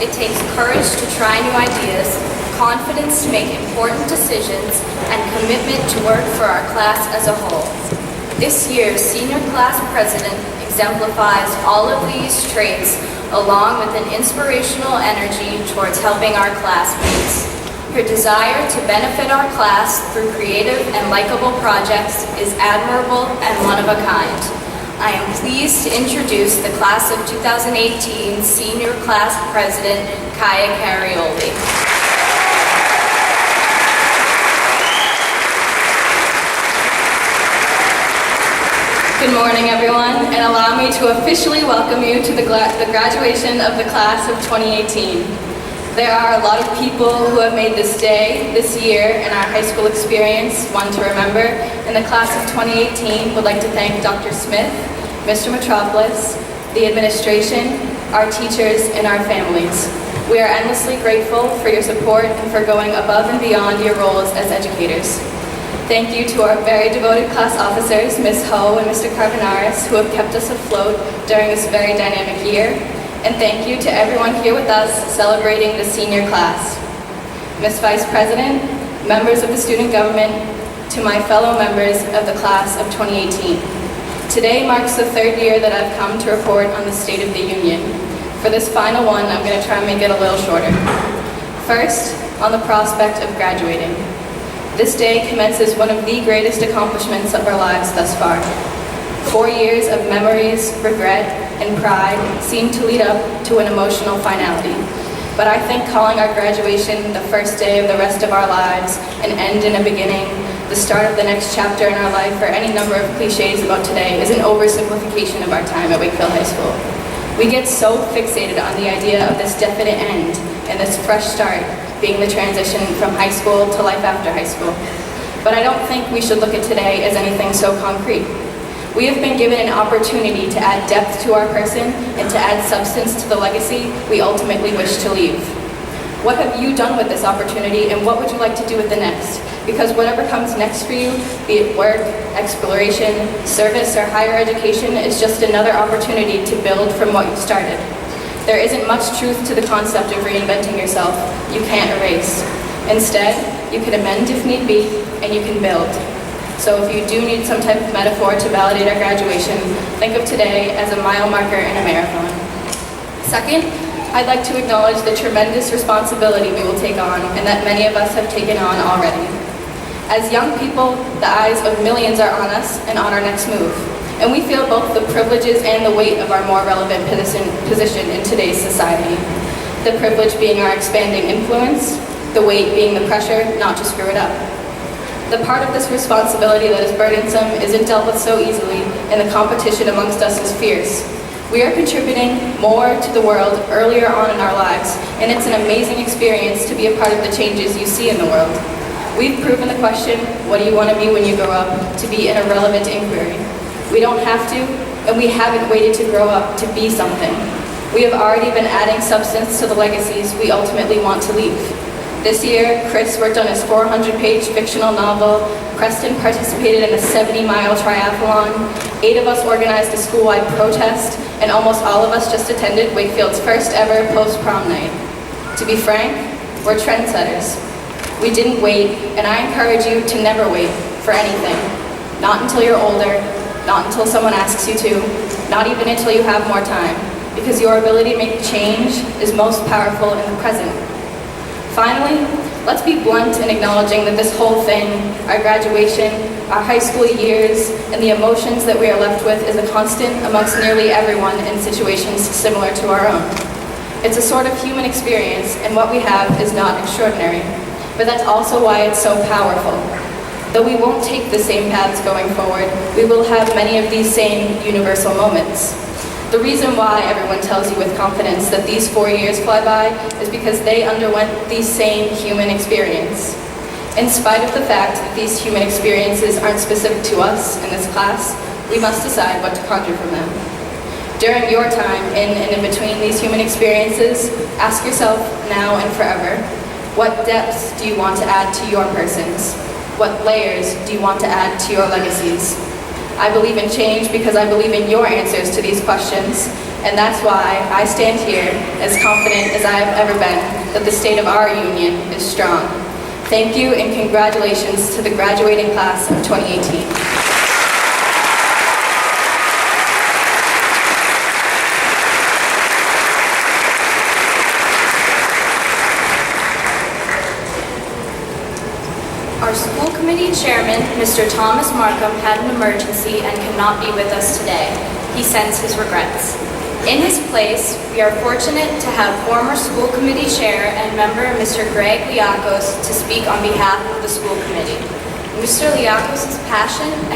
It takes courage to try new ideas, confidence to make important decisions, and commitment to work for our class as a whole. This year's senior class president exemplifies all of these traits, along with an inspirational energy towards helping our classmates. Her desire to benefit our class through creative and likable projects is admirable and one of a kind. I am pleased to introduce the class of 2018 senior class president, Kaia Carioli. Good morning, everyone, and allow me to officially welcome you to the graduation of the class of 2018. There are a lot of people who have made this day, this year, in our high school experience one to remember, and the class of 2018 would like to thank Dr. Smith, Mr. Metropolis, the administration, our teachers, and our families. We are endlessly grateful for your support and for going above and beyond your roles as educators. Thank you to our very devoted class officers, Ms. Ho and Mr. Carbonaris, who have kept us afloat during this very dynamic year. And thank you to everyone here with us celebrating the senior class. Ms. Vice President, members of the student government, to my fellow members of the class of 2018. Today marks the third year that I've come to report on the State of the Union. For this final one, I'm going to try and make it a little shorter. First, on the prospect of graduating. This day commences one of the greatest accomplishments of our lives thus far. 4 years of memories, regret, and pride seem to lead up to an emotional finality. But I think calling our graduation the first day of the rest of our lives, an end in a beginning, the start of the next chapter in our life, or any number of cliches about today is an oversimplification of our time at Wakefield High School. We get so fixated on the idea of this definite end and this fresh start being the transition from high school to life after high school. But I don't think we should look at today as anything so concrete. We have been given an opportunity to add depth to our person and to add substance to the legacy we ultimately wish to leave. What have you done with this opportunity, and what would you like to do with the next? Because whatever comes next for you, be it work, exploration, service, or higher education, is just another opportunity to build from what you started. There isn't much truth to the concept of reinventing yourself. You can't erase. Instead, you can amend if need be, and you can build. So if you do need some type of metaphor to validate our graduation, think of today as a mile marker in a marathon. Second, I'd like to acknowledge the tremendous responsibility we will take on and that many of us have taken on already. As young people, the eyes of millions are on us and on our next move, and we feel both the privileges and the weight of our more relevant position in today's society. The privilege being our expanding influence, the weight being the pressure not to screw it up. The part of this responsibility that is burdensome isn't dealt with so easily, and the competition amongst us is fierce. We are contributing more to the world earlier on in our lives, and it's an amazing experience to be a part of the changes you see in the world. We've proven the question, what do you want to be when you grow up, to be an irrelevant inquiry. We don't have to, and we haven't waited to grow up to be something. We have already been adding substance to the legacies we ultimately want to leave. This year, Chris worked on his 400-page fictional novel, Preston participated in a 70-mile triathlon, 8 of us organized a school-wide protest, and almost all of us just attended Wakefield's first ever post-prom night. To be frank, we're trendsetters. We didn't wait, and I encourage you to never wait for anything. Not until you're older, not until someone asks you to, not even until you have more time, because your ability to make change is most powerful in the present. Finally, let's be blunt in acknowledging that this whole thing, our graduation, our high school years, and the emotions that we are left with is a constant amongst nearly everyone in situations similar to our own. It's a sort of human experience, and what we have is not extraordinary. But that's also why it's so powerful. Though we won't take the same paths going forward, we will have many of these same universal moments. The reason why everyone tells you with confidence that these 4 years fly by is because they underwent the same human experience. In spite of the fact that these human experiences aren't specific to us in this class, we must decide what to conjure from them. During your time in and in between these human experiences, ask yourself now and forever, what depths do you want to add to your persons? What layers do you want to add to your legacies? I believe in change because I believe in your answers to these questions, And that's why I stand here as confident as I have ever been that the state of our union is strong. Thank you and congratulations to the graduating class of 2018. Our school committee chairman, Mr. Thomas Markham, had an emergency and cannot be with us today. He sends his regrets. In his place, we are fortunate to have former school committee chair and member Mr. Greg Liakos to speak on behalf of the school committee. Mr. Liakos' passion and